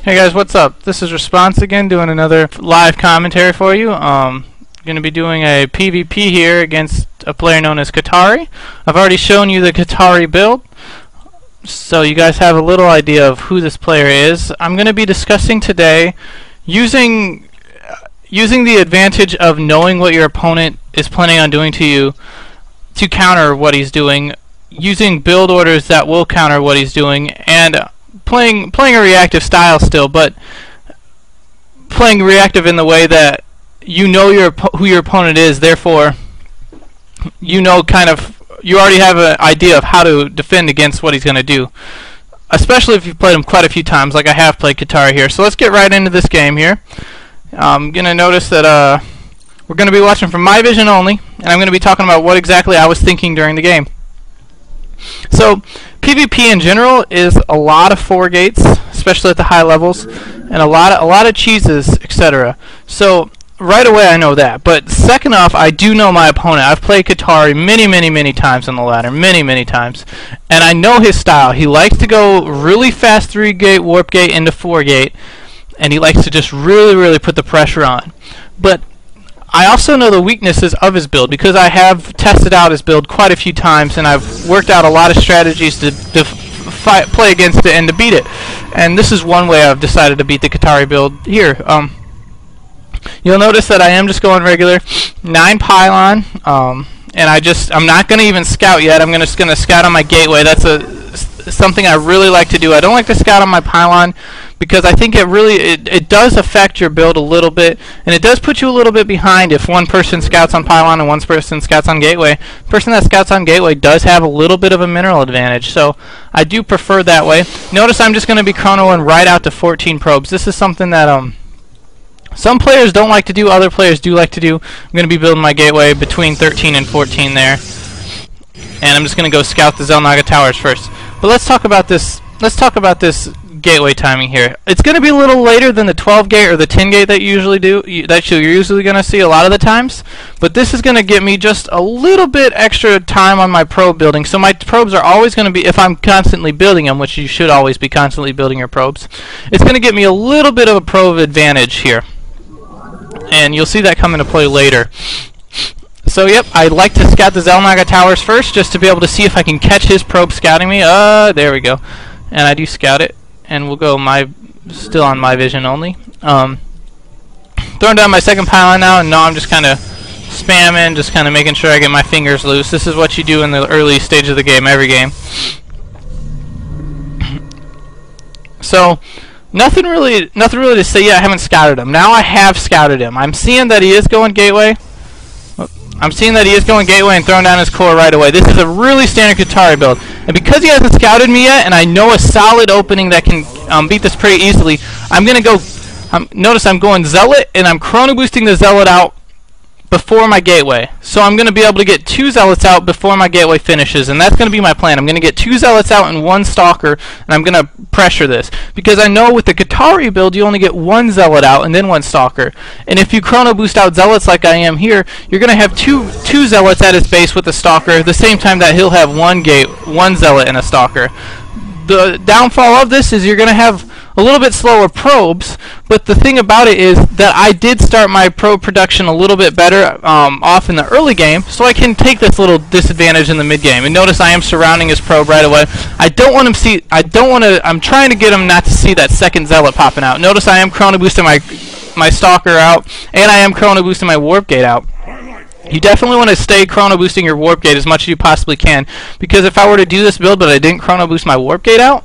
Hey guys, what's up? This is Response again, doing another live commentary for you. Going to be doing a PvP here against a player known as Katari. I've already shown you the Katari build, so you guys have a little idea of who this player is. I'm going to be discussing today using the advantage of knowing what your opponent is planning on doing to you to counter what he's doing, using build orders that will counter what he's doing, and playing a reactive style still, but playing reactive in the way that you know who your opponent is, therefore you know you already have an idea of how to defend against what he's going to do, especially if you've played him quite a few times like I have played Katari here. So let's get right into this game here. I'm going to notice that we're going to be watching from my vision only, and I'm going to be talking about what exactly I was thinking during the game. So PvP in general is a lot of 4 gates, especially at the high levels, and a lot of cheeses, etc. So right away I know that. But second off, I do know my opponent. I've played Katari many times on the ladder, many times, and I know his style. He likes to go really fast 3-gate warp gate into 4-gate, and he likes to just really put the pressure on. But I also know the weaknesses of his build because I have tested out his build quite a few times, and I've worked out a lot of strategies to play against it and to beat it. And this is one way I've decided to beat the Katari build here. You'll notice that I am just going regular 9 pylon, and I'm not going to even scout yet. I'm just going to scout on my gateway. That's something I really like to do. I don't like to scout on my pylon because I think it does affect your build a little bit, and it does put you a little bit behind if one person scouts on pylon and one person scouts on gateway. The person that scouts on gateway does have a little bit of a mineral advantage, so I do prefer that way. Notice I'm just going to be chronoing right out to 14 probes. This is something that some players don't like to do, other players do like to do. I'm going to be building my gateway between 13 and 14 there, and I'm just going to go scout the Zelnaga towers first. But let's talk about this. Let's talk about this gateway timing here. It's going to be a little later than the 12 gate or the 10 gate that you're usually going to see a lot of the times. But this is going to get me just a little bit extra time on my probe building. So my probes are always going to be, if I'm constantly building them, which you should always be constantly building your probes, it's going to get me a little bit of a probe advantage here. And you'll see that come into play later. So yep, I like to scout the Zelnaga towers first, just to be able to see if I can catch his probe scouting me. There we go. And I do scout it, and we'll go still on my vision only. Throwing down my second pylon now, and now I'm just kind of spamming, just kind of making sure I get my fingers loose. This is what you do in the early stage of the game, every game. So nothing really to say yet. I haven't scouted him. Now I have scouted him. I'm seeing that he is going gateway. I'm seeing that he is going gateway and throwing down his core right away. This is a really standard Katari build. And because he hasn't scouted me yet, and I know a solid opening that can beat this pretty easily, I'm going to go... notice I'm going Zealot, and I'm chrono boosting the Zealot out before my gateway. So I'm going to be able to get 2 Zealots out before my gateway finishes, and that's going to be my plan. I'm going to get 2 Zealots out and 1 Stalker, and I'm going to pressure this. Because I know with the Katari build, you only get 1 Zealot out and then 1 Stalker. And if you chrono boost out Zealots like I am here, you're going to have two Zealots at his base with a Stalker, at the same time that he'll have 1 Zealot and a Stalker. The downfall of this is you're going to have a little bit slower probes, but the thing about it is that I did start my probe production a little bit better off in the early game, so I can take this little disadvantage in the mid game. And notice I am surrounding his probe right away. I'm trying to get him not to see that second Zealot popping out. Notice I am chrono boosting my Stalker out, and I am chrono boosting my warp gate out. You definitely want to stay chrono boosting your warp gate as much as you possibly can, because if I were to do this build but I didn't chrono boost my warp gate out,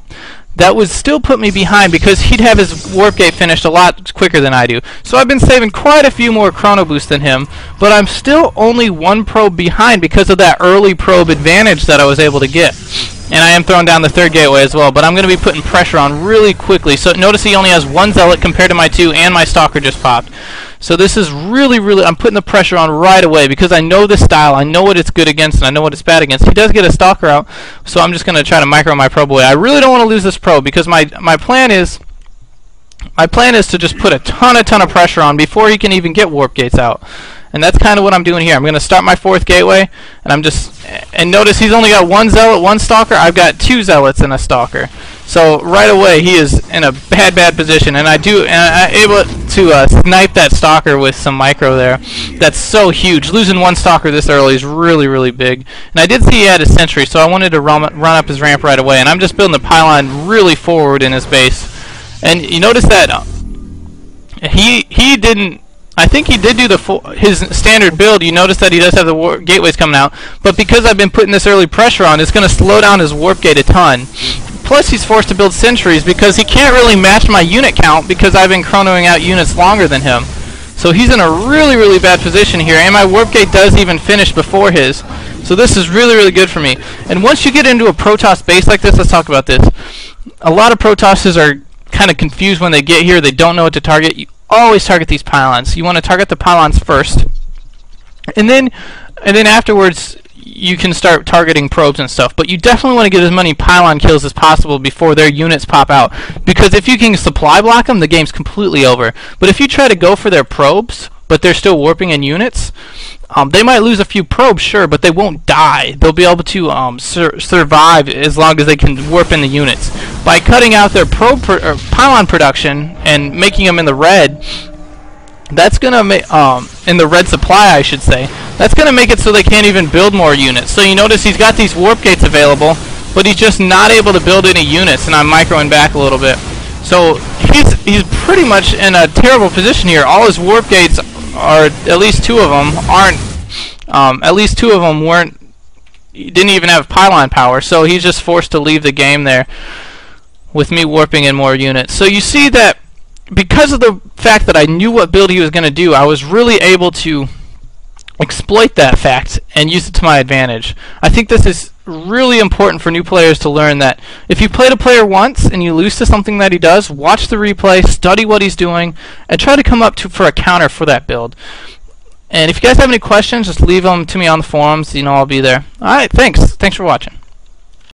that would still put me behind because he'd have his warp gate finished a lot quicker than I do. So I've been saving quite a few more chrono boosts than him, but I'm still only 1 probe behind because of that early probe advantage that I was able to get. And I am throwing down the 3rd gateway as well, but I'm going to be putting pressure on really quickly. So notice he only has 1 Zealot compared to my 2, and my Stalker just popped. So this is really, I'm putting the pressure on right away because I know this style, I know what it's good against, and I know what it's bad against. He does get a Stalker out, so I'm just going to try to micro my probe away. I really don't want to lose this probe because my plan is to just put a ton of pressure on before he can even get warp gates out. And that's kind of what I'm doing here. I'm going to start my 4th gateway, and and notice he's only got 1 Zealot, 1 Stalker. I've got 2 Zealots and a Stalker. So right away he is in a bad position, and I'm able to snipe that stalker with some micro there. That's so huge. Losing one stalker this early is really big. And I did see he had a sentry, so I wanted to run up his ramp right away. And I'm just building the pylon really forward in his base. And you notice that he didn't. I think he did do his standard build. You notice that he does have the gateways coming out, but because I've been putting this early pressure on, it's going to slow down his warp gate a ton. Plus, he's forced to build sentries because he can't really match my unit count because I've been chronoing out units longer than him. So he's in a really bad position here, and my warp gate does even finish before his. So this is really good for me. And once you get into a Protoss base like this, let's talk about this. A lot of Protosses are kind of confused when they get here. They don't know what to target. You always target these pylons. You want to target the pylons first, and then afterwards you can start targeting probes and stuff. But you definitely want to get as many pylon kills as possible before their units pop out, because if you can supply block them, the game's completely over. But if you try to go for their probes, but they're still warping in units, they might lose a few probes, sure, but they won't die. They'll be able to survive as long as they can warp in the units. By cutting out their pylon production and making them in the red, that's gonna make in the red supply, I should say. That's gonna make it so they can't even build more units. So you notice he's got these warp gates available, but he's just not able to build any units, and I'm microing back a little bit. So he's pretty much in a terrible position here. All his warp gates are, at least two of them aren't. At least two of them weren't. Didn't even have pylon power. So he's just forced to leave the game there, with me warping in more units. So you see that because of the fact that I knew what build he was going to do, I was really able to exploit that fact and use it to my advantage. I think this is really important for new players to learn, that if you played a player once and you lose to something that he does, watch the replay, study what he's doing, and try to come up for a counter for that build. And if you guys have any questions, just leave them to me on the forums. You know, I'll be there. Alright, thanks for watching.